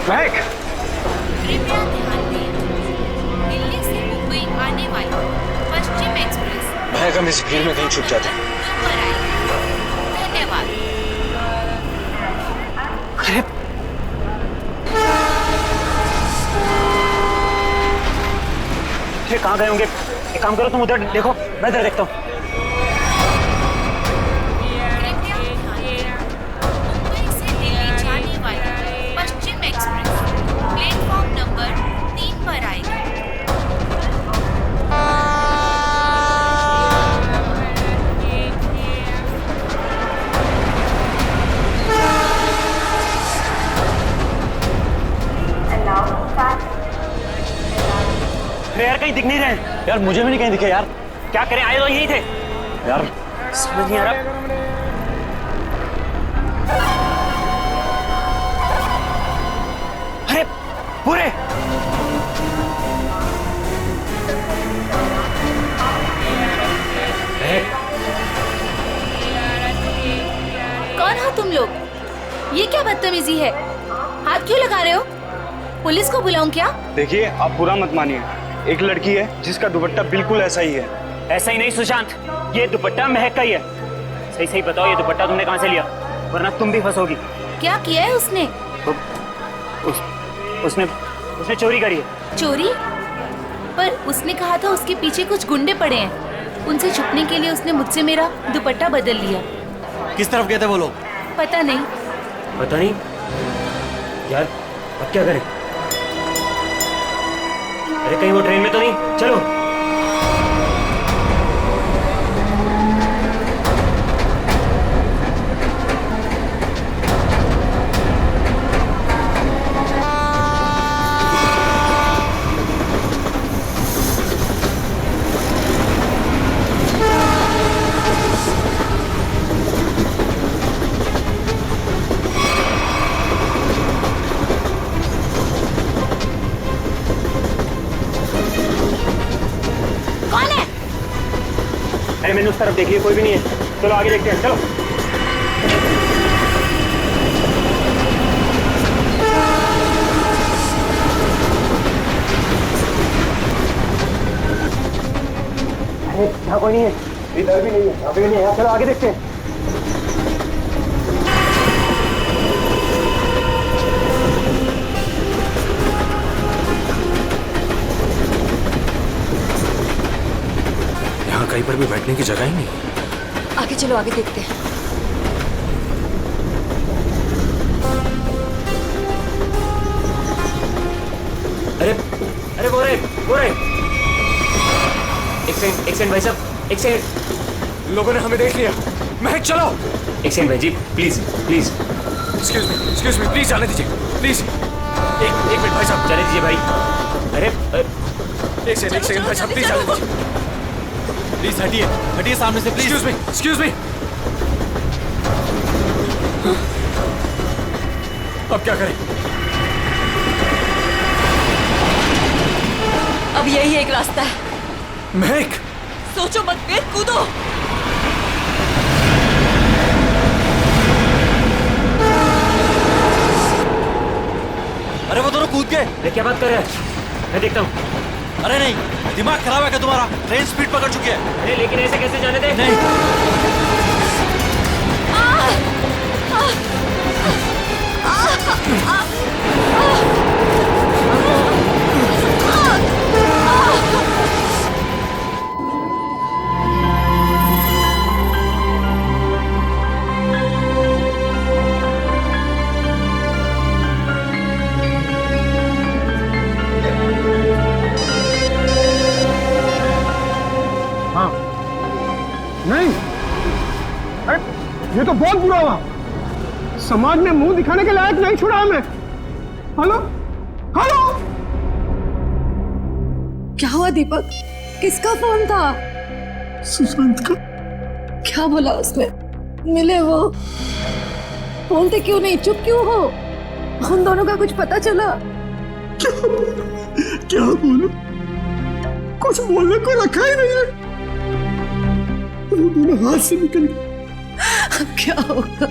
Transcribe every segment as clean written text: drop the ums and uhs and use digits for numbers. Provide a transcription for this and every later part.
महक, कृपया ध्यान दें, दिल्ली से मुंबई आने वाली पश्चिम एक्सप्रेस महक हम इस भीड़ में कहीं छुप जाते हैं। पर आएगी। धन्यवाद। अरे कहाँ गए होंगे? एक काम करो, तुम उधर देखो, मैं इधर देखता हूँ। कृपया ध्यान दें, मुंबई से दिल्ली जाने वाली पश्चिम एक्सप्रेस प्लेटफॉर्म नंबर 3 पर आएगी। अरे यार कहीं दिख नहीं रहे यार, मुझे भी नहीं कहीं दिखे यार। क्या करें, आए तो यही थे यार, समझ नहीं आ रहा। अरे पूरे कौन हो तुम लोग? ये क्या बदतमीजी है? हाथ क्यों लगा रहे हो? पुलिस को बुलाऊं क्या? देखिए आप बुरा मत मानिए, एक लड़की है जिसका दुपट्टा बिल्कुल ऐसा ही है। ऐसा ही नहीं सुशांत, ये दुपट्टा महक का ही है। सही सही बताओ, ये दुपट्टा तुमने कहाँ से लिया? वरना तुम भी फंसोगी। क्या किया है उसने? उसने चोरी करी है। चोरी? पर उसने कहा था उसके पीछे कुछ गुंडे पड़े हैं। उनसे छुपने के लिए उसने मुझसे मेरा दुपट्टा बदल लिया। किस तरफ गए थे वो लोग? पता नहीं। पता नहीं यार, अब क्या करें? अरे कहीं वो ट्रेन में तो नहीं? चलो। अरे मैंने उस तरफ देखिए, कोई भी नहीं है। चलो आगे देखते हैं, चलो। अरे यहाँ कोई नहीं है, इधर भी नहीं है, यहाँ पे भी नहीं है। चलो आगे देखते हैं। कहीं पर भी बैठने की जगह ही नहीं। आगे चलो, आगे देखते हैं। अरे अरे वो रहे। एक सेकंड भाई साहब, एक सेकंड। लोगों ने हमें देख लिया। महक चलो। एक सेकंड भाई जी, प्लीज। एक्सक्यूज मी प्लीज जाने दीजिए, प्लीज। एक मिनट भाई साहब, जाने दीजिए भाई। अरे एक सेकंड भाई साहब, प्लीज जाने दीजिए। प्लीज हटिए सामने से, प्लीज। Excuse me. अब क्या करें? अब यही एक रास्ता है। महक सोचो मत, फिर कूदो। अरे वो दोनों कूद गए। अरे क्या बात कर रहे हैं? मैं देखता हूँ। अरे नहीं, दिमाग खराब है क्या तुम्हारा? ट्रेन स्पीड पकड़ चुकी है। अरे लेकिन ऐसे कैसे जाने दे? नहीं। नहीं, अरे ये तो बहुत बुरा हुआ। समाज में मुंह दिखाने के लायक नहीं छोड़ा हमें। हेलो हेलो, क्या हुआ दीपक? किसका फोन था? सुशांत का। क्या बोला उसने? मिले वो? बोलते क्यों नहीं, चुप क्यों हो? हम दोनों का कुछ पता चला? क्या बोलूं? कुछ बोलने को रखा ही नहीं है। वो दोनों हाथ से निकल गए। अब क्या होगा?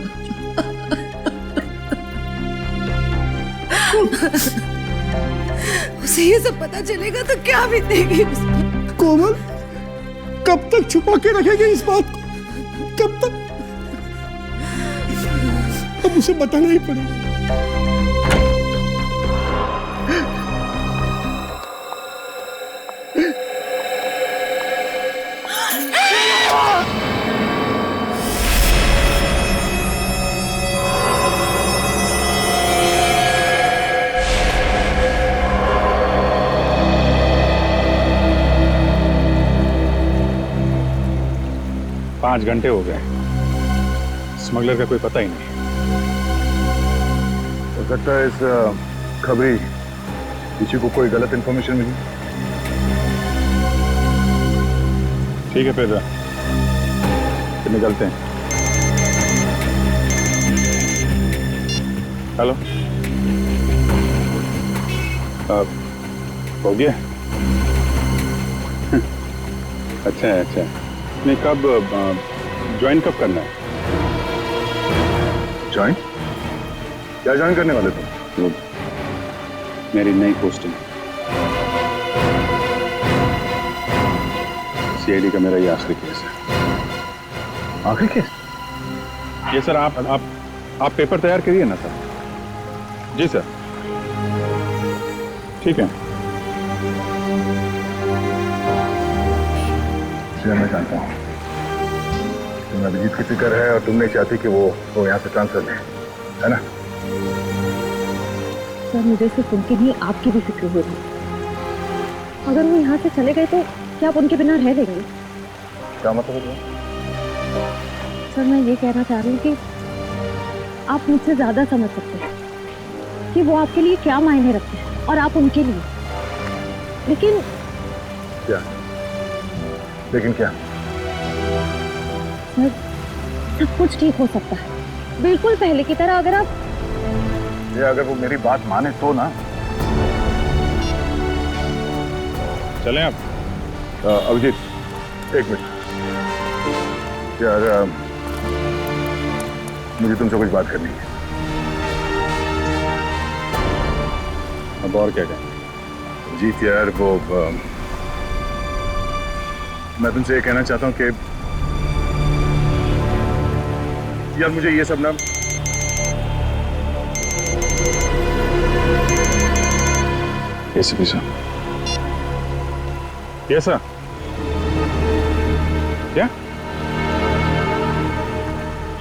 उसे ये सब पता चलेगा तो क्या बीतेगी उसे? कोमल, कब तक छुपा के रखेगी इस बात को? कब तक? अब उसे बताना ही पड़ेगा। पाँच घंटे हो गए, स्मगलर का कोई पता ही नहीं। हो सकता है इस खबरी किसी को कोई गलत इंफॉर्मेशन मिली। ठीक है फिर निकलते हैं। हेलो, हो गया? अच्छा है, अच्छा है। नहीं, कब ज्वाइन कब करना है? ज्वाइन? क्या ज्वाइन करने वाले थे? वो मेरी नई पोस्टिंग। सीआईडी का मेरा ये आखिरी केस है। आखिरी केस? ये सर, आप पेपर तैयार करिए ना सर। जी सर, ठीक है। मैं जानता हूँ तुम्हें अभिजीत की फिक्र है और तुम नहीं चाहती कि वो यहाँ से ट्रांसफर ले, है ना? सर, मुझे सिर्फ उनकी नहीं, आपकी भी फिक्र हो रही। अगर वो यहाँ से चले गए तो क्या आप उनके बिना रह लेंगे? क्या मतलब है? सर, मैं ये कहना चाह रही हूँ कि आप मुझसे ज्यादा समझ सकते हैं कि वो आपके लिए क्या मायने रखते हैं और आप उनके लिए। लेकिन क्या? सर, सब कुछ ठीक हो सकता है, बिल्कुल पहले की तरह। अगर वो मेरी बात माने तो ना। चलें आप? अभिजीत, एक मिनट यार, मुझे तुमसे कुछ बात करनी है। अब और क्या कहें? जीत यार, वो मैं तुमसे ये कहना चाहता हूँ कि यार मुझे ये सब ना एसीपी साहब। Yes sir. क्या?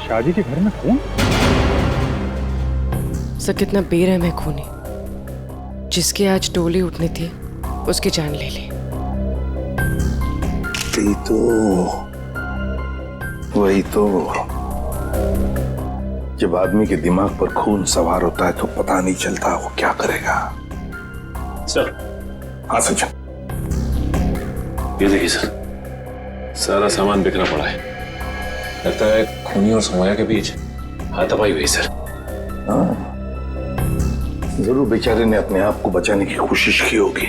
शादी के घर में खून? सर, कितना बेरहम है खूनी। जिसके आज डोली उठनी थी उसकी जान ले ली। वही तो जब आदमी के दिमाग पर खून सवार होता है तो पता नहीं चलता वो क्या करेगा। सर। हाँ सचिन। ये देखिए सर, सारा सामान बिखरा पड़ा है। लगता है खूनी और सोमाया के बीच हाथापाई हुई सर। हाँ, जरूर बेचारे ने अपने आप को बचाने की कोशिश की होगी।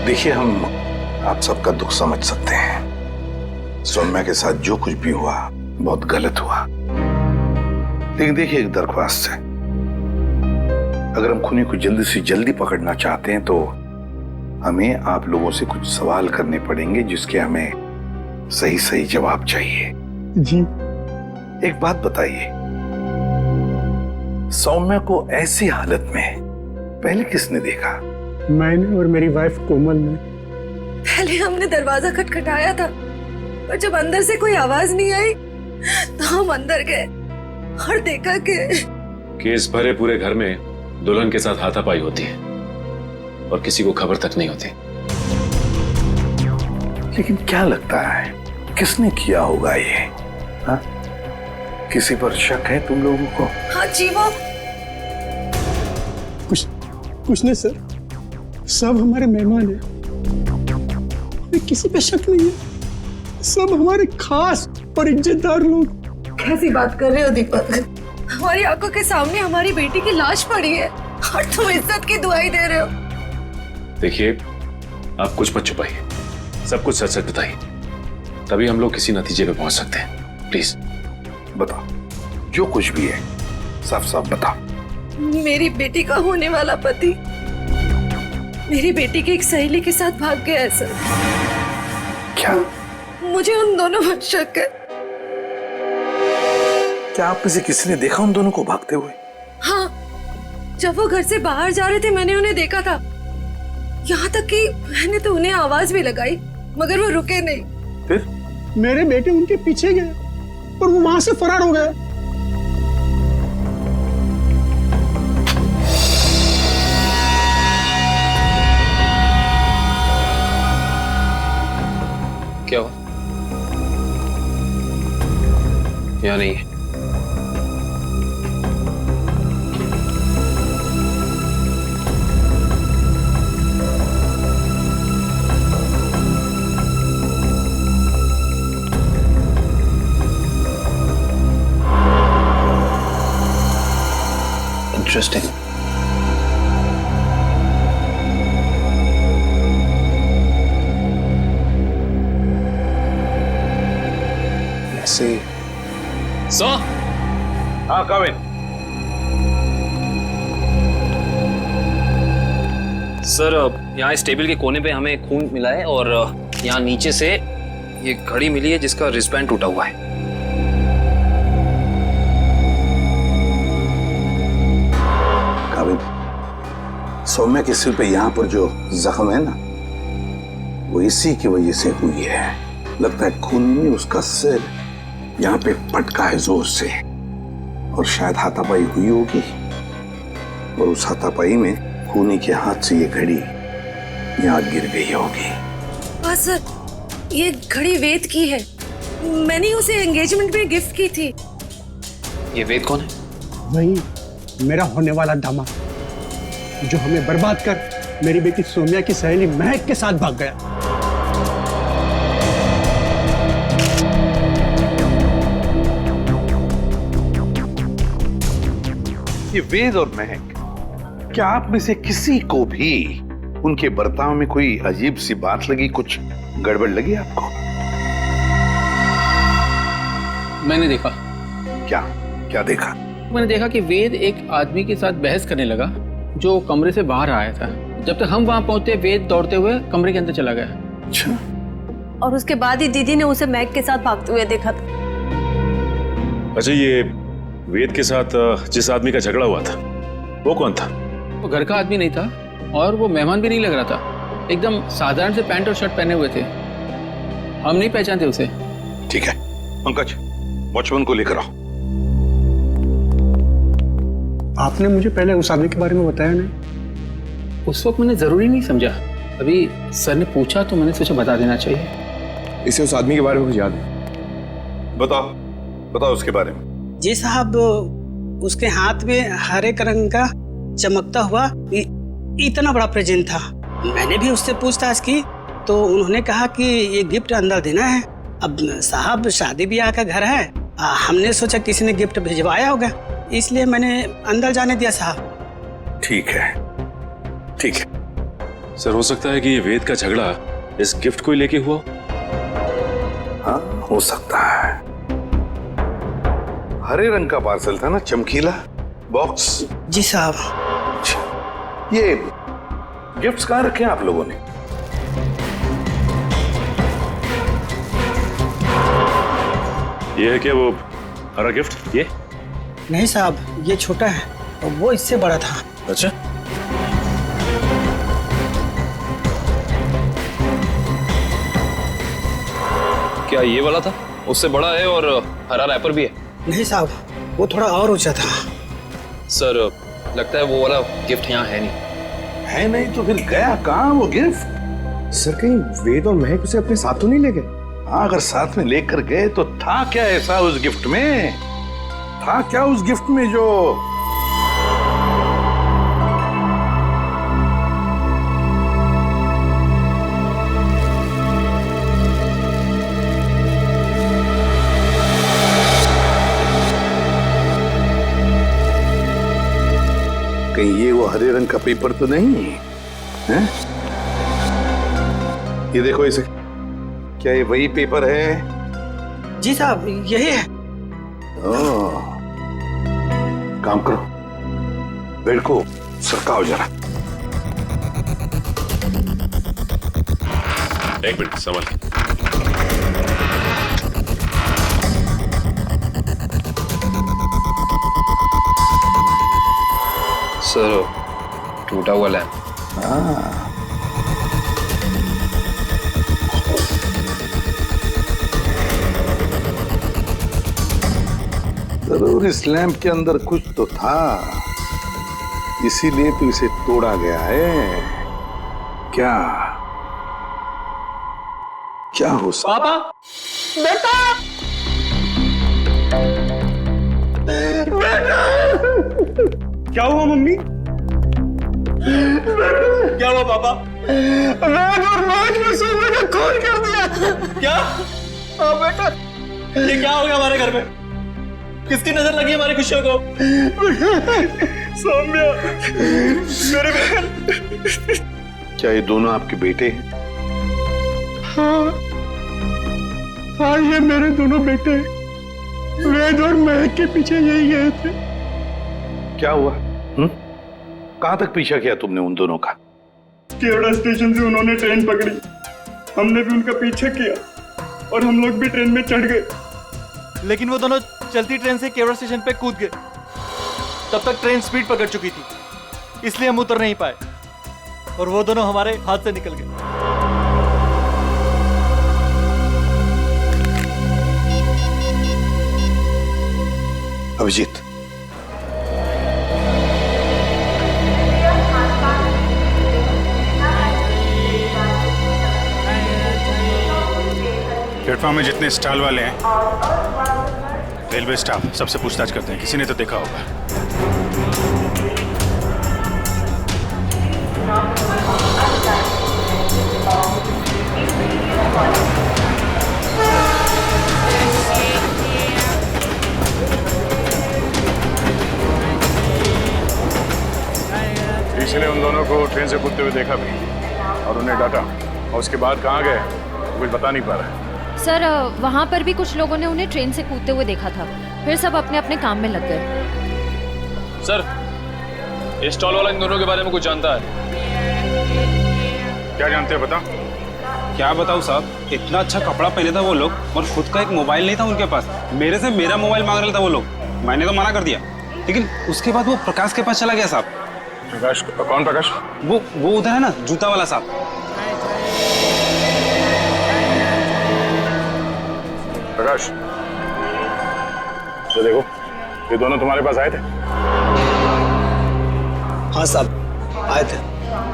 देखिए, हम आप सबका दुख समझ सकते हैं। सौम्या के साथ जो कुछ भी हुआ बहुत गलत हुआ। लेकिन देखिए, एक दरख्वास्त है, अगर हम खूनी को जल्दी से जल्दी पकड़ना चाहते हैं तो हमें आप लोगों से कुछ सवाल करने पड़ेंगे जिसके हमें सही सही जवाब चाहिए। जी। एक बात बताइए, सौम्या को ऐसी हालत में पहले किसने देखा? मैंने और मेरी वाइफ कोमल ने। पहले हमने दरवाजा खटखटाया था, पर जब अंदर से कोई आवाज नहीं आई तो हम अंदर गए और देखा कि केस भरे पूरे घर में दुल्हन के साथ हाथापाई होती है और किसी को खबर तक नहीं होती। लेकिन क्या लगता है किसने किया होगा ये? हाँ? किसी पर शक है तुम लोगों को? हाँ जी, वो कुछ नहीं सर, सब हमारे मेहमान हैं, किसी पे शक नहीं है। सब हमारे खास और इज्जतदार लोग। कैसी बात कर रहे हो दीपक? हमारी आंखों के सामने हमारी बेटी की लाश पड़ी है और तुम इज्जत की दुआई दे रहे हो। देखिए, आप कुछ मत छुपाइए, सब कुछ सच सच बताइए, तभी हम लोग किसी नतीजे पे पहुंच सकते हैं। प्लीज बताओ, जो कुछ भी है साफ साफ बताओ। मेरी बेटी का होने वाला पति मेरी बेटी की एक सहेली के साथ भाग गया है सर। क्या? मुझे उन दोनों पर शक है। क्या आप में से किसी ने देखा उन दोनों को भागते हुए? हाँ, जब वो घर से बाहर जा रहे थे मैंने उन्हें देखा था। यहाँ तक कि मैंने तो उन्हें आवाज भी लगाई मगर वो रुके नहीं। फिर मेरे बेटे उनके पीछे गए और वो वहां से फरार हो गए। क्या हुआ? या नहीं? इंटरेस्टिंग। ऐसे सर। हाँ कविन। सर यहाँ इस टेबल के कोने पे हमें खून मिला है और यहाँ नीचे से ये घड़ी मिली है जिसका रिस्टबैंड टूटा हुआ है। कविन, सौम्या के सिर पे यहाँ पर जो जख्म है ना, वो इसी की वजह से हुई है। लगता है खूनी ने उसका सिर यहाँ पे पटका है जोर से और शायद हाथापाई हुई होगी और उस हाथापाई में खूनी के हाथ से ये घड़ी यहाँ गिर गई होगी। हाँ सर, ये घड़ी वेद की है। मैंने उसे एंगेजमेंट में गिफ्ट की थी। ये वेद कौन है? वही मेरा होने वाला दामाद जो हमें बर्बाद कर मेरी बेटी सौम्या की सहेली महक के साथ भाग गया। ये वेद और महक, क्या आप में से किसी को भी उनके बर्ताव में कोई अजीब सी बात लगी, कुछ गड़बड़ लगी आपको? मैंने देखा। क्या क्या देखा? मैंने देखा कि वेद एक आदमी के साथ बहस करने लगा जो कमरे से बाहर आया था। जब तक हम वहां पहुंचे वेद दौड़ते हुए कमरे के अंदर चला गया। अच्छा। और उसके बाद ही दीदी ने उसे मैक के साथ भागते हुए देखा था। अच्छा, ये वेद के साथ जिस आदमी का झगड़ा हुआ था वो कौन था? वो घर का आदमी नहीं था और वो मेहमान भी नहीं लग रहा था। एकदम साधारण से पैंट और शर्ट पहने हुए थे। हम नहीं पहचानते उसे। ठीक है पंकज, वॉचमैन को लेकर आओ। आपने मुझे पहले उस आदमी के बारे में बताया नहीं? उस वक्त मैंने जरूरी नहीं समझा। अभी सर ने पूछा तो मैंने सोचा बता देना चाहिए। इसे उस आदमी के बारे में कुछ याद है? बताओ बताओ उसके बारे में। जी साहब, उसके हाथ में हरे रंग का चमकता हुआ इतना बड़ा प्रेजेंट था। मैंने भी उससे पूछताछ की तो उन्होंने कहा कि ये गिफ्ट अंदर देना है। अब साहब शादी ब्याह का घर है, हमने सोचा किसी ने गिफ्ट भिजवाया होगा, इसलिए मैंने अंदर जाने दिया साहब। ठीक है ठीक है। सर, हो सकता है कि ये वेद का झगड़ा इस गिफ्ट को लेके हुआ। हाँ हो सकता है। हरे रंग का पार्सल था ना, चमकीला बॉक्स। जी साहब। ये गिफ्ट्स कहाँ रखे हैं आप लोगों ने? ये है क्या वो हरा गिफ्ट? ये नहीं साहब, ये छोटा है और वो इससे बड़ा था। अच्छा, क्या ये वाला था? उससे बड़ा है और हरा रैपर भी है। नहीं साहब, वो थोड़ा और ऊंचा था। सर लगता है वो वाला गिफ्ट यहाँ है नहीं। है नहीं तो फिर गया कहाँ वो गिफ्ट? सर, कहीं वेद और महक उसे अपने साथ तो नहीं ले गए? हाँ, अगर साथ में लेकर गए तो था क्या ऐसा उस गिफ्ट में? था क्या उस गिफ्ट में जो कहीं ये वो हरे रंग का पेपर तो नहीं है? ये देखो इसे, क्या ये वही पेपर है? जी साहब, यही है। ओह, काम करो, बेड को सरकाओ जरा। एक मिनट, संभल। सर, टूटा हुआ लैंप। जरूर इस लैंप के अंदर कुछ तो था, इसीलिए तो इसे तोड़ा गया है। क्या क्या हो सकता? पापा, बेटा, क्या हुआ मम्मी? क्या हुआ पापा? मैंने और मैच में सोने का खून कर दिया। क्या? हाँ बेटा, ये क्या हो गया हमारे घर में? किसकी नजर लगी हमारी खुशियों को? सौम्या, मेरे बहन। क्या ये दोनों आपके बेटे हैं? हाँ, ये मेरे दोनों बेटे हैं। वेद और महक के पीछे यही गए थे। क्या हुआ? कहां तक पीछा किया तुमने उन दोनों का? केवड़ा स्टेशन से उन्होंने ट्रेन पकड़ी, हमने भी उनका पीछा किया और हम लोग भी ट्रेन में चढ़ गए। लेकिन वो दोनों चलती ट्रेन से केवड़ा स्टेशन पे कूद गए। तब तक ट्रेन स्पीड पकड़ चुकी थी, इसलिए हम उतर नहीं पाए और वो दोनों हमारे हाथ से निकल गए। अभिजीत, प्लेटफॉर्म में जितने स्टॉल वाले हैं, रेलवे स्टाफ, सबसे पूछताछ करते हैं। किसी ने तो देखा होगा। इसलिए उन दोनों को ट्रेन से कूदते हुए देखा भी और उन्हें डांटा, और उसके बाद कहाँ गए कुछ बता नहीं पा रहा। सर, वहाँ पर भी कुछ लोगों ने उन्हें ट्रेन से कूदते हुए देखा था, फिर सब अपने अपने काम में लग गए। सर, ये स्टॉल वाला इन दोनों के बारे में कुछ जानता है? क्या जानते हैं बता? क्या बताऊं साहब, इतना अच्छा कपड़ा पहने था वो लोग और खुद का एक मोबाइल नहीं था उनके पास। मेरे से मेरा मोबाइल मांग रहा था वो लोग, मैंने तो मना कर दिया। लेकिन उसके बाद वो प्रकाश के पास चला गया साहब। प्रकाश? कौन प्रकाश? वो उधर है ना, जूता वाला साहब। प्रकाश, ये देखो, ये दोनों तुम्हारे पास आए थे? हाँ साहब, आए थे,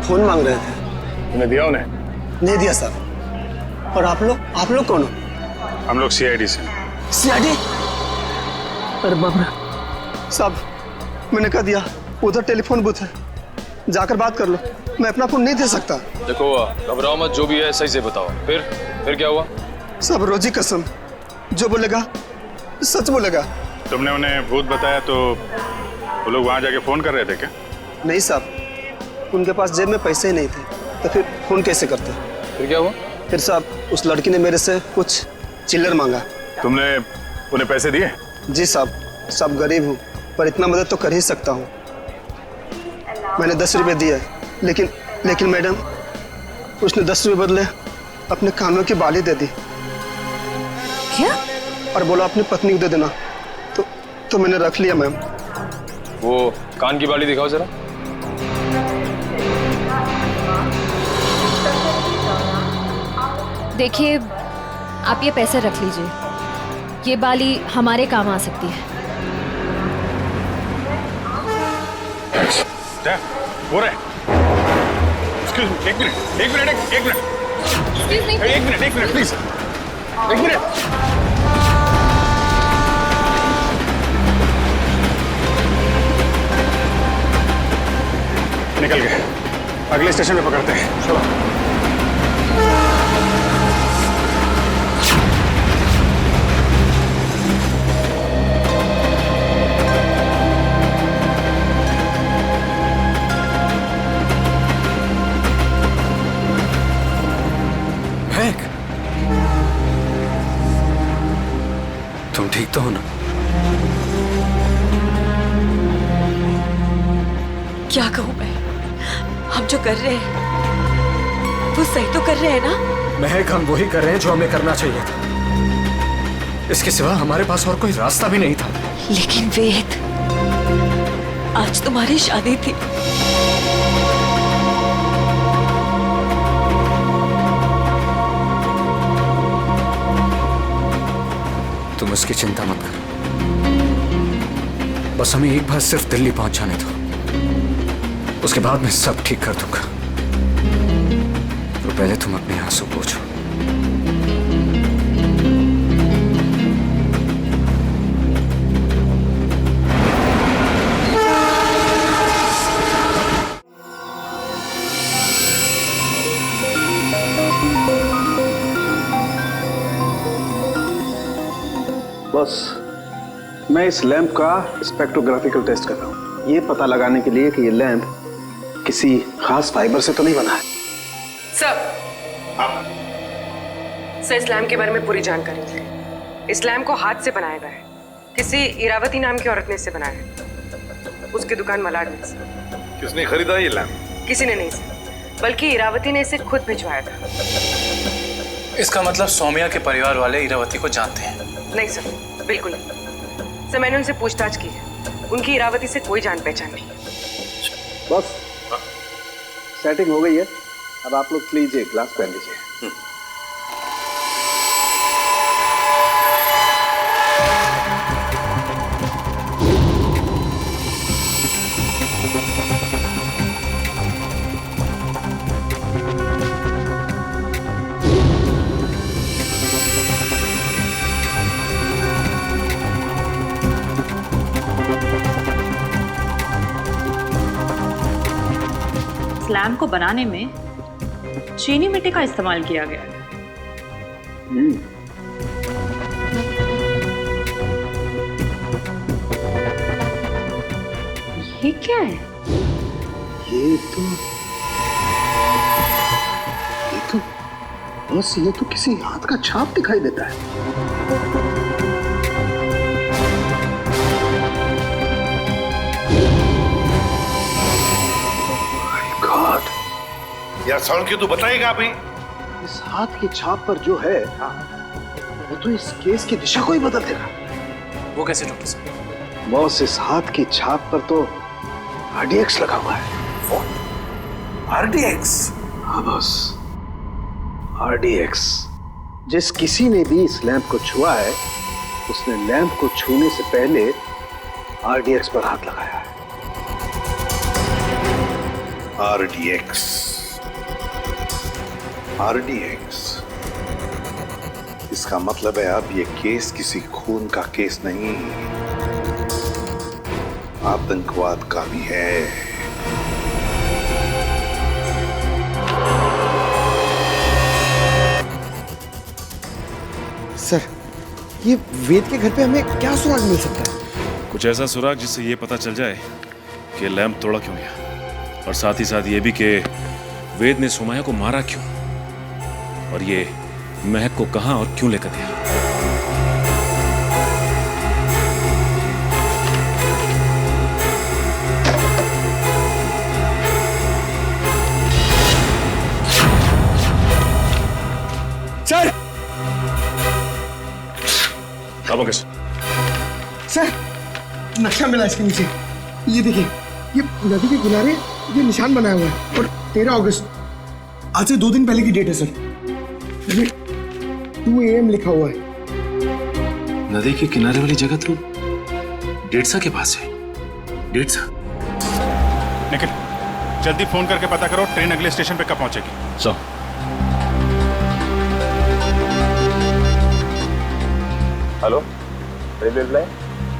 फोन मांग रहे थे। तुमने दिया उन्हें? नहीं दिया साहब। और आप लोग कौन हो? हम लोग CID से। CID? अरे बाप रे साहब, मैंने कह दिया, उधर टेलीफोन बूथ है, जाकर बात कर लो, मैं अपना फोन नहीं दे सकता। देखो, घबराओ मत, जो भी है सही से बताओ। फिर क्या हुआ? सब रोजी कसम, जो बोलेगा सच बोलेगा। तुमने उन्हें भूत बताया तो वो लोग वहां जाके फोन कर रहे थे क्या? नहीं साहब, उनके पास जेब में पैसे ही नहीं थे, तो फिर फोन कैसे करते? फिर क्या हुआ? फिर साहब, उस लड़की ने मेरे से कुछ चिल्लर मांगा। तुमने उन्हें पैसे दिए? जी साहब, सब गरीब हूँ, पर इतना मदद तो कर ही सकता हूँ। मैंने 10 रुपए दिए, लेकिन मैडम, उसने 10 रुपए बदले अपने कानों की बाली दे दी। क्या? और बोला अपनी पत्नी को दे देना, तो मैंने रख लिया मैम। वो कान की बाली दिखाओ जरा। देखिए, आप ये पैसे रख लीजिए, ये बाली हमारे काम आ सकती है। हो रहा है? Excuse me, एक मिनट प्लीज, एक मिनट। निकल गए, अगले स्टेशन पे पकड़ते हैं, चलो। तुम ठीक तो हो ना? क्या कहूँ मैं? हम जो कर रहे हैं वो सही तो कर रहे हैं ना? महक, हम वही कर रहे हैं जो हमें करना चाहिए था। इसके सिवा हमारे पास और कोई रास्ता भी नहीं था। लेकिन वेद, आज तुम्हारी शादी थी। तुम उसकी चिंता मत करो, बस हमें एक बार सिर्फ दिल्ली पहुंच जाने दो, उसके बाद मैं सब ठीक कर दूंगा। तो पहले तुम अपने आंसू पोंछो। बस मैं इस लैंप का स्पेक्ट्रोग्राफिकल टेस्ट कर रहा हूँ, ये पता लगाने के लिए कि ये लैंप किसी खास फाइबर से तो नहीं बना है। सर, इस लैम्प के बारे में पूरी जानकारी है। इस लैम्प को हाथ से बनाया गया है। किसी इरावती नाम की औरत ने इसे बनाया है, उसकी दुकान मलाड में से। किसने खरीदा ये लैंप? किसी ने नहीं सर, बल्कि इरावती ने इसे खुद भिजवाया था। इसका मतलब सौम्या के परिवार वाले इरावती को जानते हैं? नहीं सर, बिल्कुल नहीं सर। मैंने उनसे पूछताछ की है, उनकी इरावती से कोई जान पहचान नहीं। बस सेटिंग हो गई है, अब आप लोग प्लीज एक ग्लास पहन लीजिए। लैम्प को बनाने में चीनी मिट्टी का इस्तेमाल किया गया है। ये क्या है? ये तो किसी हाथ का छाप दिखाई देता है। यार साउंड क्यों, तू बताएगा अभी? इस हाथ की छाप पर जो है वो तो इस केस की दिशा को ही बदल देगा। वो कैसे डॉक्टर साहब? बॉस, इस हाथ की छाप पर तो RDX लगा हुआ है। RDX? हाँ बॉस, RDX। जिस किसी ने भी इस लैंप को छुआ है उसने लैंप को छूने से पहले RDX पर हाथ लगाया है। RDX। इसका मतलब है अब ये केस किसी खून का केस नहीं, आतंकवाद का भी है। सर, ये वेद के घर पे हमें क्या सुराग मिल सकता है? कुछ ऐसा सुराग जिससे ये पता चल जाए कि लैंप तोड़ा क्यों गया, और साथ ही साथ ये भी कि वेद ने सुमाया को मारा क्यों, और ये महक को कहां और क्यों लेकर गया। सर! सर, नक्शा मिला इसके नीचे। ये देखिए, ये नदी के किनारे ये निशान बनाया हुआ है और 13 अगस्त, आज से 2 दिन पहले की डेट है सर। 2 AM लिखा हुआ है। नदी के किनारे वाली जगह तो डेढ़सा के पास है। डेढ़सा? निखिल, जल्दी फोन करके पता करो ट्रेन अगले स्टेशन पे कब पहुंचेगी। So hello, railway line.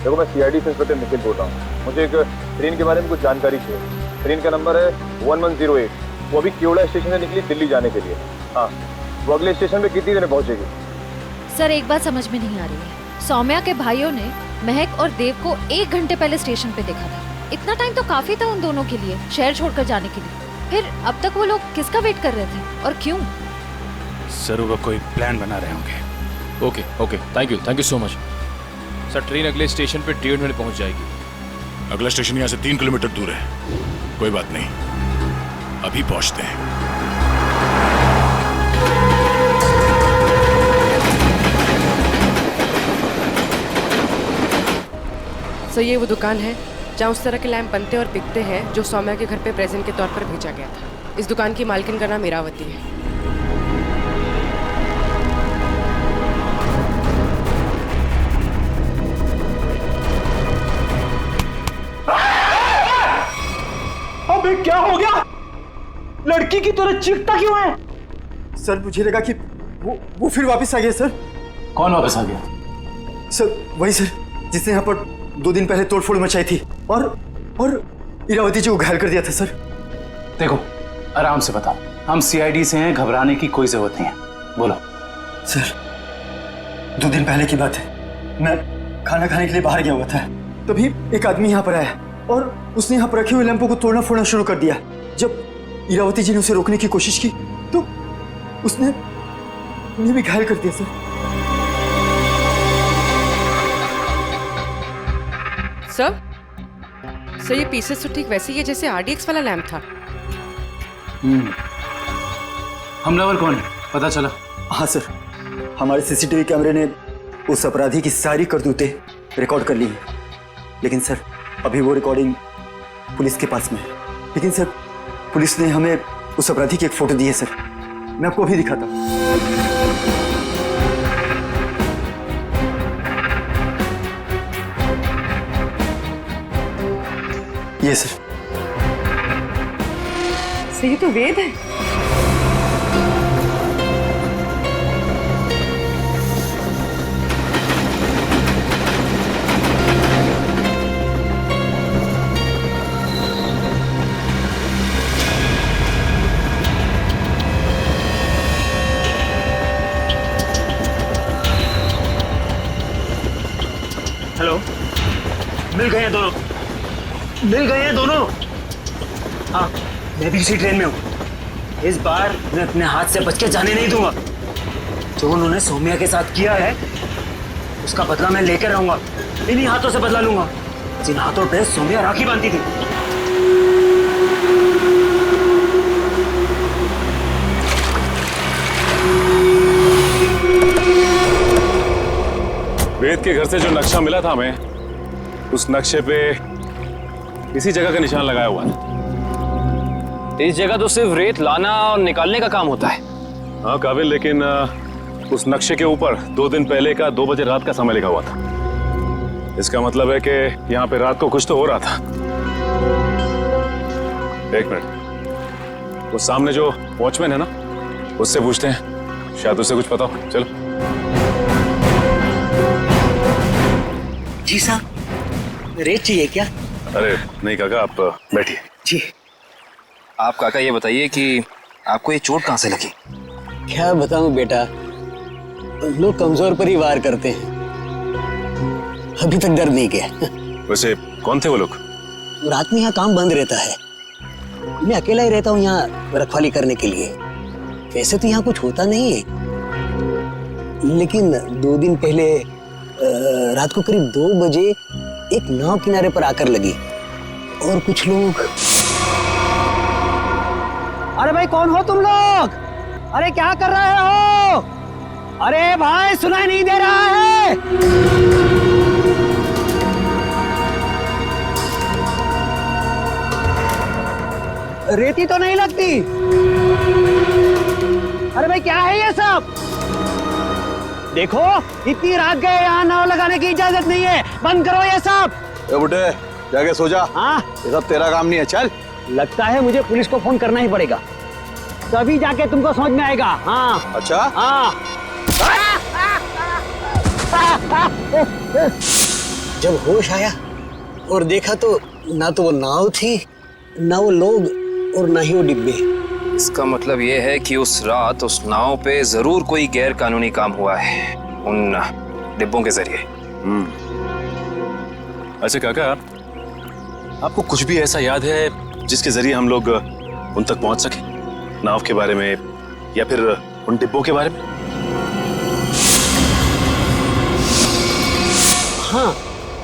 देखो, मैं CID से इंस्पेक्टर निखिल बोल रहा हूँ। मुझे एक ट्रेन के बारे में कुछ जानकारी चाहिए। ट्रेन का नंबर है 1108। वो अभी केवड़ा स्टेशन से निकली दिल्ली जाने के लिए। हाँ, वो अगले स्टेशन पे कितनी देर में पहुंचेगी? सर, एक बात समझ में नहीं आ रही है। सौम्या के भाइयों ने महक और देव को 1 घंटे पहले स्टेशन पे देखा था। इतना टाइम तो काफी था उन दोनों के लिए शहर छोड़कर जाने के लिए। फिर अब तक वो लोग किसका वेट कर रहे थे और क्यों? जरूर वो कोई प्लान बना रहे होंगे। Okay, thank you so much. Sir train अगले स्टेशन पे 1.5 मिनट पहुंच जाएगी। अगला स्टेशन यहाँ से 3 किलोमीटर दूर है। कोई बात नहीं, अभी पहुंचते हैं। सर ये वो दुकान है जहाँ उस तरह के लैंप बनते और बिकते हैं जो सौम्या के घर पे प्रेजेंट के तौर पर भेजा गया था। इस दुकान की मालकिन का नाम इरावती है। अबे क्या हो गया? लड़की की तरह चीखता क्यों है? सर मुझे लगा कि वो फिर वापस आ गया सर। कौन वापस आ गया? सर वही सर जिसने यहाँ पर 2 दिन पहले तोड़फोड़ मचाई थी और इरावती जी को घायल कर दिया था सर। देखो आराम से बताओ, हम सीआईडी से हैं, घबराने की कोई जरूरत नहीं है, बोलो। सर 2 दिन पहले की बात है, मैं खाना खाने के लिए बाहर गया हुआ था, तभी एक आदमी यहाँ पर आया और उसने यहाँ पर रखे हुए लैंपों को तोड़ना फोड़ना शुरू कर दिया। जब इरावती जी ने उसे रोकने की कोशिश की तो उसने उन्हें भी घायल कर दिया सर। सर ये पीसेस तो ठीक वैसे ही है जैसे आरडीएक्स वाला लैंप था। हमलावर कौन है पता चला? हाँ सर, हमारे सीसीटीवी कैमरे ने उस अपराधी की सारी करतूतें रिकॉर्ड कर ली हैं, लेकिन सर अभी वो रिकॉर्डिंग पुलिस के पास में है। लेकिन सर पुलिस ने हमें उस अपराधी की एक फोटो दी है सर, मैं आपको अभी दिखाता हूँ। ये सर ये तो वेद है। हेलो, मिल गए हैं दोनों, मिल गए हैं दोनों। हाँ मैं भी इसी ट्रेन में हूँ। इस बार मैं अपने हाथ से बच के जाने नहीं दूंगा। जो उन्होंने सौम्या के साथ किया है उसका बदला मैं लेकर रहूंगा। इन्हीं हाथों से बदला लूंगा जिन हाथों पे सौम्या राखी बांधती थी। वेद के घर से जो नक्शा मिला था हमें, उस नक्शे पे इसी जगह का निशान लगाया हुआ है। इस जगह तो सिर्फ रेत लाना और निकालने का काम होता है। हाँ काबिल, लेकिन उस नक्शे के ऊपर 2 दिन पहले का 2 बजे रात का समय लिखा हुआ था। इसका मतलब है कि यहाँ पे रात को कुछ तो हो रहा था। 1 मिनट, वो सामने जो वॉचमैन है ना, उससे पूछते हैं, शायद उसे कुछ पता हो। चलो। जी साहब, रेत चाहिए क्या? अरे नहीं काका, आप बैठिए। जी। आप काका ये बताइए कि आपको ये चोट कहाँ से लगी? क्या बताऊं बेटा, लोग कमजोर पर ही वार करते हैं। अभी तक दर्द नहीं किया। वैसे कौन थे वो लोग? रात में यहाँ काम बंद रहता है, मैं अकेला ही रहता हूँ यहाँ रखवाली करने के लिए। वैसे तो यहाँ कुछ होता नहीं है, लेकिन 2 दिन पहले रात को करीब 2 बजे एक नाव किनारे पर आकर लगी और कुछ लोग। अरे भाई कौन हो तुम लोग? अरे क्या कर रहे हो? अरे भाई सुनाई नहीं दे रहा है? रेती तो नहीं लगती। अरे भाई क्या है ये सब? देखो इतनी रात गए, यहाँ नाव लगाने की इजाजत नहीं है, बंद करो ये सब। ए बुड्ढे जाके सो जा। हाँ ये सब तेरा काम नहीं है, चल। लगता है मुझे पुलिस को फोन करना ही पड़ेगा, तभी जाके तुमको समझ में आएगा। हाँ अच्छा हाँ। जब होश आया और देखा तो ना तो वो नाव थी, ना वो लोग और ना ही वो डिब्बे। इसका मतलब ये है कि उस रात उस नाव पे जरूर कोई गैर कानूनी काम हुआ है उन डिब्बों के जरिए। अच्छा काका, आपको कुछ भी ऐसा याद है जिसके जरिए हम लोग उन तक पहुंच सके? नाव के बारे में या फिर उन डिब्बों के बारे में? हाँ,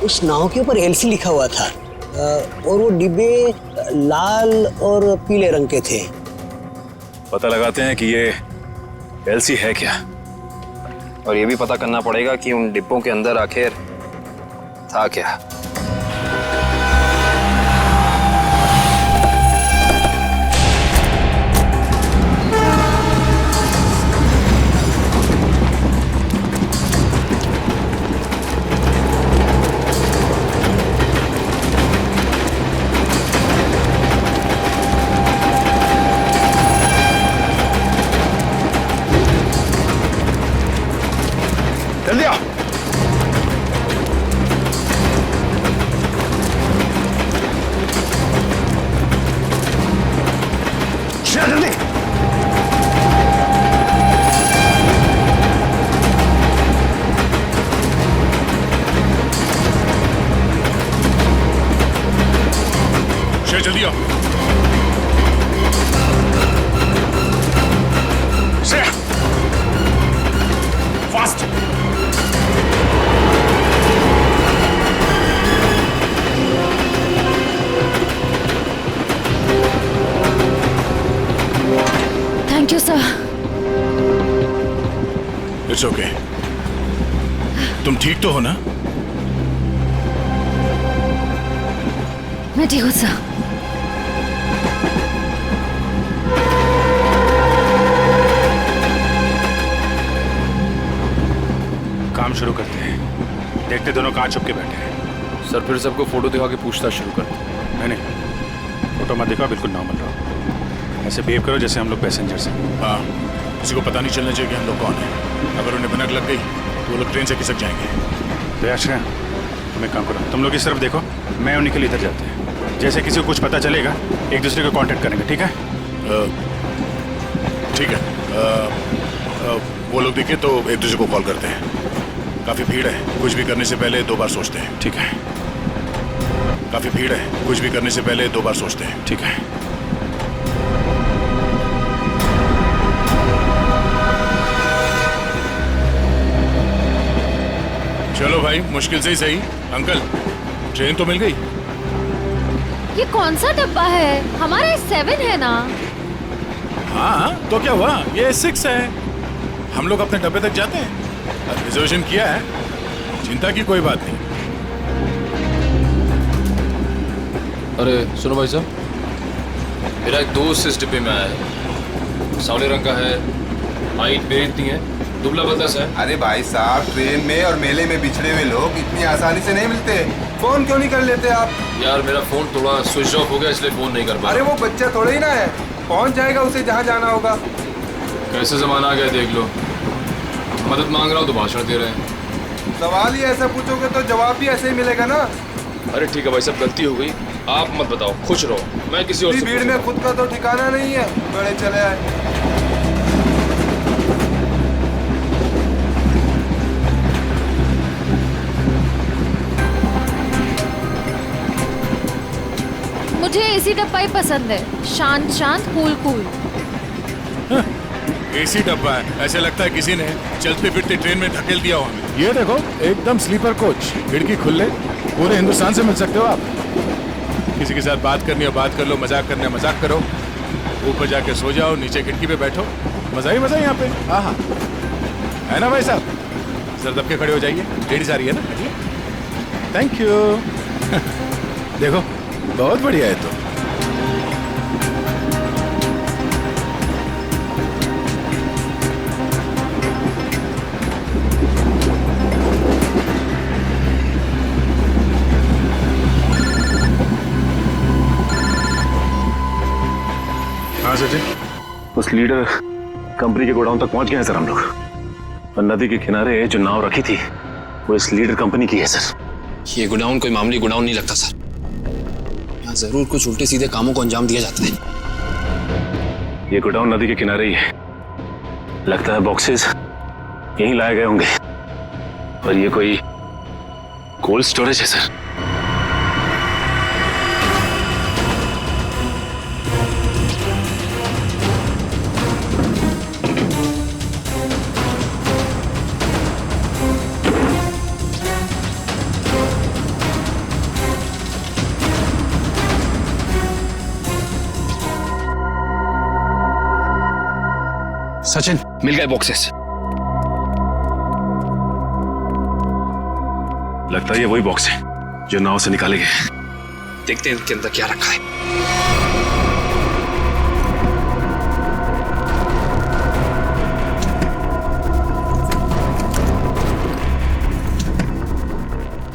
उस नाव के ऊपर एलसी लिखा हुआ था और वो डिब्बे लाल और पीले रंग के थे। पता लगाते हैं कि ये एलसी है क्या, और ये भी पता करना पड़ेगा कि उन डिब्बों के अंदर आखिर था क्या। जल्दी आओ। श्रेया जल्दी। श्रेया जल्दी आओ। Shreya fast. Thank you sir. It's okay. तुम ठीक तो हो ना? मैं ठीक हूँ सर। काम शुरू करते हैं। देखते दोनों कहाँ छुप के बैठे हैं। सर फिर सबको फोटो दिखा के पूछताछ शुरू करते हैं। नहीं, फोटो मत दिखाओ, बिल्कुल नॉर्मल रहो। ऐसे बिहेव करो जैसे हम लोग पैसेंजर्स हैं। हाँ, किसी को पता नहीं चलना चाहिए कि हम लोग कौन हैं। अगर उन्हें भनक लग गई तो वो लोग ट्रेन से खिसक जाएंगे। तो अच्छा, तुम एक काम करो, तुम लोग इस तरफ देखो, मैं और निखिल इधर जाते हैं। जैसे किसी को कुछ पता चलेगा एक दूसरे को कांटेक्ट करेंगे, ठीक है? ठीक है। वो लोग दिखे तो एक दूसरे को कॉल करते हैं। काफ़ी भीड़ है, कुछ भी करने से पहले 2 बार सोचते हैं। ठीक है। काफ़ी भीड़ है, कुछ भी करने से पहले 2 बार सोचते हैं। ठीक है। चलो भाई, मुश्किल से ही सही। अंकल, ट्रेन तो मिल गई। ये कौन सा डब्बा है? हमारा 7 है ना? हाँ, तो क्या हुआ? ये 6 है। हम लोग अपने डब्बे तक जाते हैं। रिजर्वेशन किया है, चिंता की कोई बात नहीं। अरे सुनो भाई साहब, मेरा एक दोस्त इस डिब्बे में आया है। सावले रंग का है, हाइट मेरी इतनी है, दुबला पतला सा है। अरे भाई साहब, ट्रेन में और मेले में बिछड़े हुए लोग इतनी आसानी से नहीं मिलते। फोन क्यों नहीं कर लेते आप? यार मेरा फोन थोड़ा स्विच ऑफ हो गया, इसलिए फोन नहीं कर पाया। अरे वो बच्चा थोड़ा ही ना है, पहुंच जाएगा उसे जहाँ जाना होगा। कैसे जमाना आ गया देख लो। मदद मांग रहा हूँ तो भाषण दे रहे हैं। सवाल ही ऐसा पूछोगे तो जवाब भी ऐसे ही मिलेगा ना। अरे ठीक है भाई साहब, गलती हो गई, आप मत बताओ, खुश रहो, मैं किसी और से भीड़ में खुद का तो ठिकाना नहीं है, बड़े चले आए। मुझे एसी डब्बा ही पसंद है, शांत शांत, कूल कूल। एसी डब्बा है, ऐसे लगता है किसी ने चलते फिरते ट्रेन में धकेल दिया हो हमें। ये देखो, एकदम स्लीपर कोच, खिड़की खुले, पूरे हिंदुस्तान से मिल सकते हो आप। किसी के साथ बात करनी है बात कर लो, मजाक करना है मजाक करो, ऊपर जाके सो जाओ, नीचे खिड़की पे बैठो, मजा ही मजा यहाँ पे। हाँ हाँ, है ना भाई साहब? सर दब के खड़े हो जाइए, लेडीज आ रही है ना। Thank you. देखो, बहुत बढ़िया है तो। हाँ सर जी, उस लीडर कंपनी के गोडाउन तक पहुंच गए हैं सर हम लोग। और नदी के किनारे जो नाव रखी थी वो इस लीडर कंपनी की है सर। ये गोडाउन कोई मामूली गोडाउन नहीं लगता सर, यहाँ जरूर कुछ उल्टे सीधे कामों को अंजाम दिया जाता है। ये गोडाउन नदी के किनारे ही है, लगता है बॉक्सेस यहीं लाए गए होंगे और ये कोई कोल्ड स्टोरेज है सर। सचिन, मिल गए बॉक्सेस। लगता है ये वही बॉक्स है जो नाव से निकाले गए। देखते हैं इनके अंदर क्या रखा है।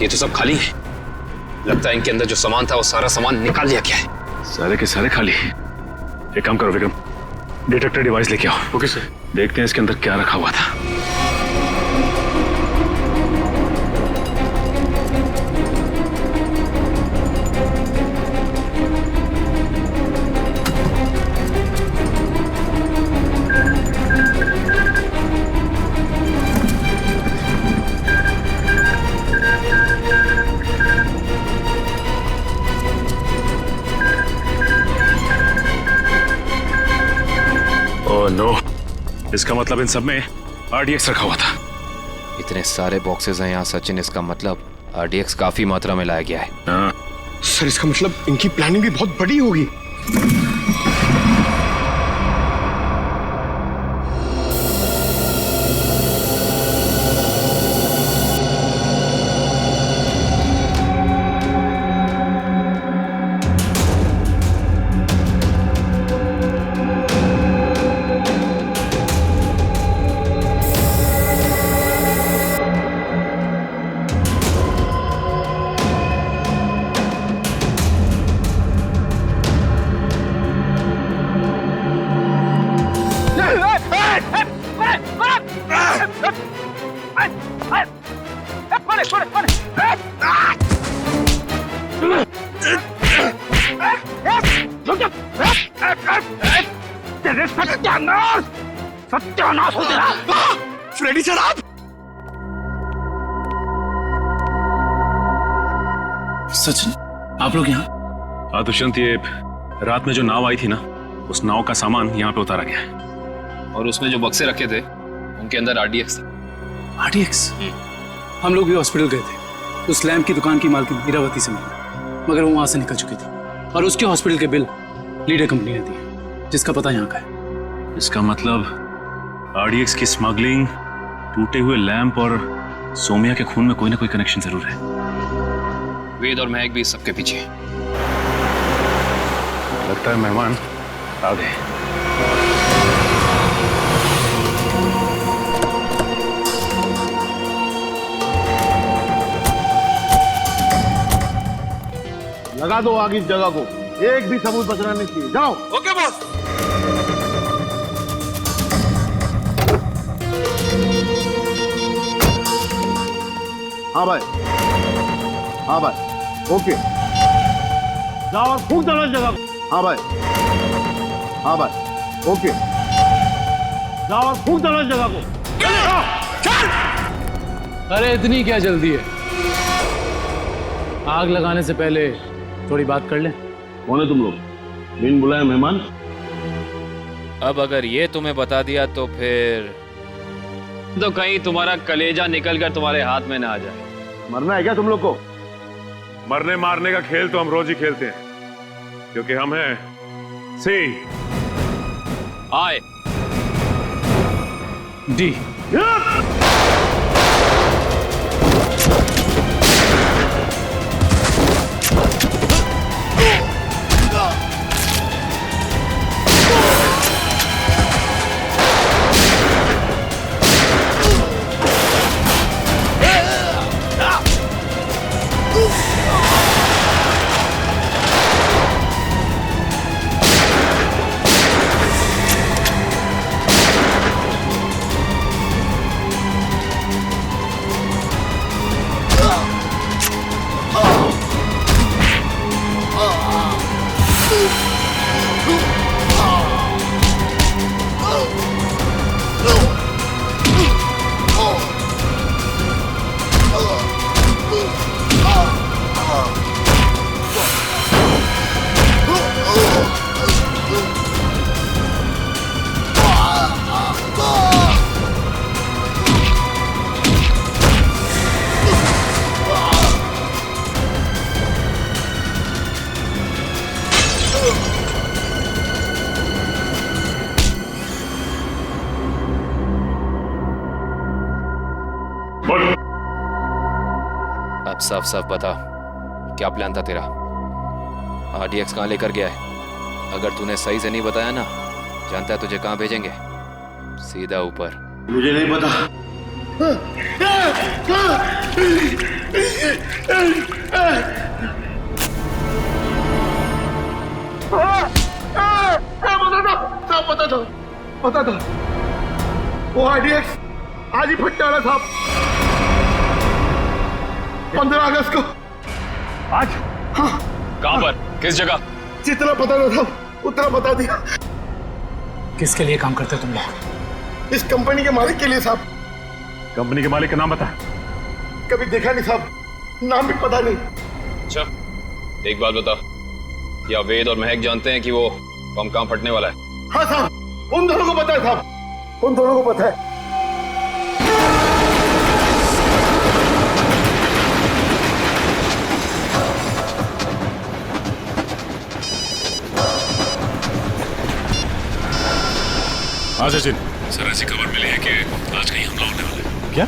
ये तो सब खाली है। लगता है इनके अंदर जो सामान था वो सारा सामान निकाल लिया गया है। सारे के सारे खाली। एक काम करो विक्रम, डिटेक्टर डिवाइस लेके आओ। Okay sir. देखते हैं इसके अंदर क्या रखा हुआ था। नो, इसका मतलब इन सब में RDX रखा हुआ था। इतने सारे बॉक्सेस हैं यहाँ सचिन, इसका मतलब RDX काफी मात्रा में लाया गया है। हाँ। सर इसका मतलब इनकी प्लानिंग भी बहुत बड़ी होगी। सत्यानाश हो तेरा। फ्रेडी सर आप? सचिन, आप लोग यहाँ? हाँ दुष्यंत, ये रात में जो नाव आई थी ना, उस नाव का सामान यहाँ पे उतारा गया है। और उसमें जो बक्से रखे थे उनके अंदर RDX था। RDX? हम लोग भी हॉस्पिटल गए थे। उस लैम्प की दुकान की मालकिन इरावती से मिली, मगर वो वहां से निकल चुकी थी और उसके हॉस्पिटल के बिल लीडर कंपनी ने दिए, जिसका पता यहाँ का है। इसका मतलब RDX की स्मगलिंग, टूटे हुए लैंप और सोमिया के खून में कोई ना कोई कनेक्शन जरूर है। वेद और महक भी सबके पीछे। लगता है मेहमान आ गए। लगा दो आग इस जगह को, एक भी सबूत बचना नहीं चाहिए। जाओ। Okay boss. हाँ भाई, हाँ भाई, ओके। जाओ और फूंक दो इस जगह को। हाँ भाई, हाँ भाई, ओके। जाओ और फूंक दो इस जगह को। अरे इतनी क्या जल्दी है? आग लगाने से पहले थोड़ी बात कर लें। कौन है तुम लोग? बिन बुलाए मेहमान? अब अगर ये तुम्हें बता दिया तो फिर तो कहीं तुम्हारा कलेजा निकल कर तुम्हारे हाथ में ना आ जाए। मरना है क्या तुम लोग को? मरने मारने का खेल तो हम रोज ही खेलते हैं, क्योंकि हम हैं सी आए डी। साफ साफ बता, क्या प्लान था तेरा? RDX कहाँ लेकर गया है? अगर तूने सही से नहीं बताया ना, जानता है तुझे कहाँ भेजेंगे? सीधा ऊपर। मुझे नहीं पता। पता था वो RDX आज ही फटने वाला था। 15 अगस्त को। आज? हाँ। कहाँ पर? किस जगह? जितना पता ना था उतना बता दिया। किसके लिए काम करते हो तुम लोग? इस कंपनी के मालिक के लिए साहब। कंपनी के मालिक का नाम बता। कभी देखा नहीं साहब, नाम भी पता नहीं। अच्छा, एक बात बता, क्या वेद और महक जानते हैं कि वो बम कहाँ फटने वाला है? हाँ साहब, उन दोनों को पता है साहब, उन दोनों को पता है। हाँ सचिन। सर ऐसी खबर मिली है कि आज कहीं हमला होने वाला है। क्या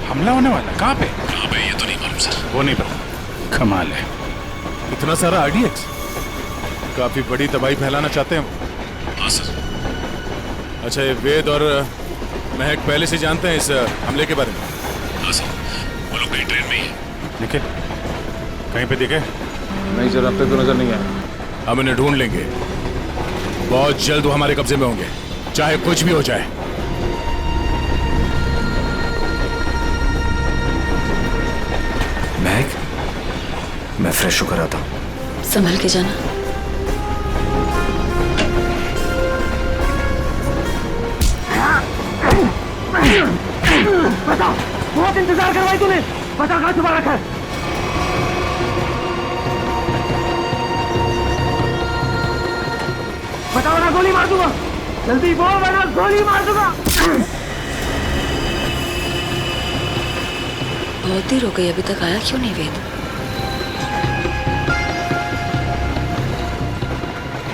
हमला होने वाला? कहाँ पे? कहाँ पे ये तो नहीं मालूम सर। वो नहीं पता। कमाल है, इतना सारा RDX, काफी बड़ी तबाही फैलाना चाहते हैं। हाँ सर। अच्छा, ये वेद और महक पहले से जानते हैं इस हमले के बारे में? हाँ सर, वो लोग कहीं ट्रेन में ही है। निखिल, कहीं पे दिखे? नहीं सर, अब तक तो नजर नहीं आया। हम इन्हें ढूंढ लेंगे, बहुत जल्द वो हमारे कब्जे में होंगे, चाहे कुछ भी हो जाए। महक, मैं फ्रेश होकर आता हूँ। संभल के जाना। बता, बहुत इंतजार करवाई तूने, बता कहाँ छुपा रखा है? बताओ ना, गोली मार दूंगा। जल्दी बोल वरना गोली मार दूंगा। बहुत देर हो गई, अभी तक आया क्यों नहीं वेद?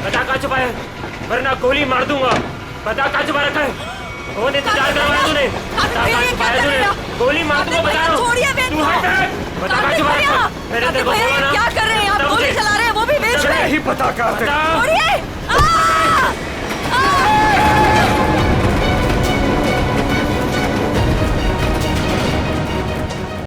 बता कहाँ छुपा है, वरना गोली मार दूंगा। बता कहाँ छुपा रखा है? बहुत इंतजार करवाया तूने, बता कहाँ छुपाया तूने? गोली मार दूंगा, बता। तू हट, बता कहाँ छुपा रखा है? मैंने तेरे को बोला ना। क्या कर रहे हैं आप? गोली चला रहे हैं, वो भी बीच में। नहीं पता क्या।